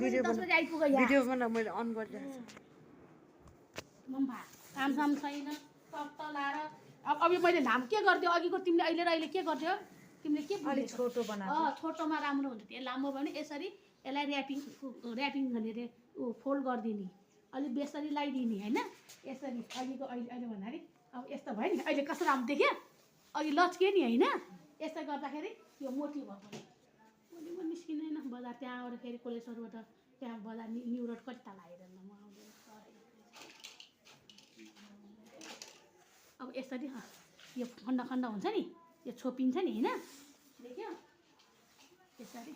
बजे 10 बजे आइपुग्यो यहाँ भिडियो बना मैले अन गरिरहेको छु मम्मा कामसाम छैन तप्त लाएर अब मैले नाम के गरिदियो अघिको तिमीले अहिले र अहिले के गरिदियो तिमीले के अलि छोटो बना छोटोमा राम्रो हुन्छ त्यो लामो भयो भने यसरी यसलाई ऱ्यापिङ भनेर फोल्ड गरिदिने अलिक बेसरी लगाइदिने होइन यसरी अघिको अहिले भन्दाखेरि अब यस्तो भयो नि अहिले कस्तो राम्रो देख्यो अघि लच्के नि होइन यस्तो गर्दाखेरि यो मोटी भएको मैले म निस्किँदैन बजार त्यहाँ आएर फेरि कोलेश्वरबाट त्यहाँ बजार न्यु रोड कति तल आइरहनु म आउँदैन अब यसरी यो खण्ड खण्ड हुन्छ नि यो छोपिन्छ नि होइन देख्यो यसरी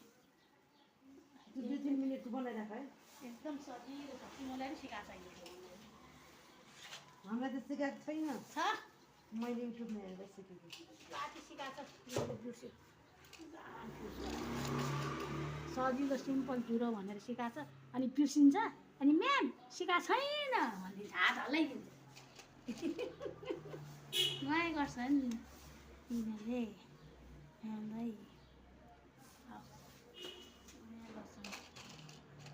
2-3 मिनट बनाइराख है एकदम सजिलो छ तिमीलाई पनि सिकाएको छैन हामीलाई त सिकाएको छैन छ मैले युट्युबमा हेरेर सिकेको लाठी सिकाएको छ सजिलो सिम्पल जुरो भनेर सिकाएको छ अनि बिर्सिन्छ अनि म्याम सिकाएको छैन भन्ने हात हल्लाइदिन्छ माया गर्छ नि यिनीहरूले म्यामलाई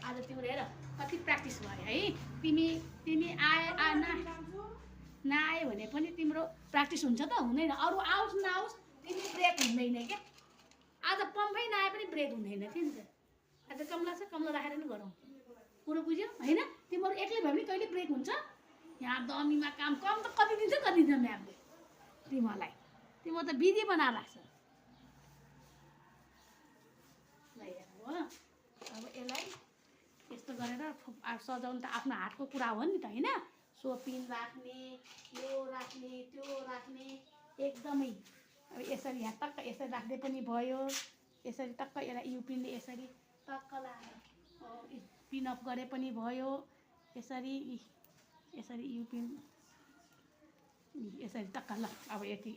आज तिम्रो हेर कति प्र्याक्टिस भयो है तिमी नआयो भने पनि तिम्रो प्र्याक्टिस हुन्छ त हुँदैन अरू आओस् नआओस् तिमी ब्रेक हुँदैन क्या आज पम्पै नआए पनि ब्रेक हुँदैन थियो नि त आज कमला छ कमला राखेर नि गरौँ कुरो बुझ्यौ होइन तिमीहरू एक्लै भयो भने कहिले ब्रेक हुन्छ यहाँ दमीमा काम त कति दिन्छ म्यामले तिमीहरूलाई तिम्रो त विधि बनाएर राख्छ हो अब यसलाई यस्तो गरेर सजाउनु त आफ्नो हातको कुरा हो नि त होइन सोपिन राख्ने यो राख्ने त्यो राख्ने एकदमै अब यसरी यहाँ टक्क यसरी राख्दै पनि भयो यसरी टक्क यसलाई युपिनले यसरी टक्क लाएर पिनअप गरे पनि भयो यसरी युपिन यसरी टक्क ल अब यति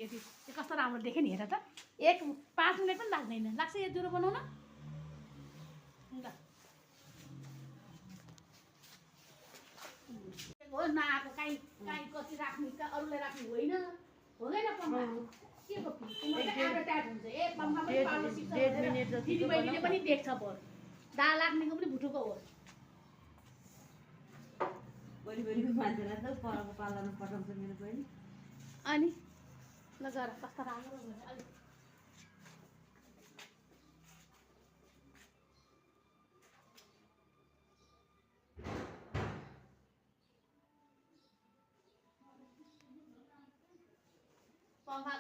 कस्तो राम्रो देख्यो नि हेर त 5 मिनट पनि लाग्दैन लाग्छ यो जुरो बनाउन ल हो नआएको काहीँ कति राख्ने त अरूले राख्ने होइन हुँदैन पम्मा के को एडभर्टाइज हुन्छ पम्मा पनि पार्नु सिक्छ दिदी बहिनीले पनि देख्छ बरु दाल राख्नेको पनि भुटुको हो भोलिको मान्छेलाई त परको पालामा पठाउँछ मेरो बहिनी अनि ल गर कस्तो राम्रो हुन्छ अलिक पम्मा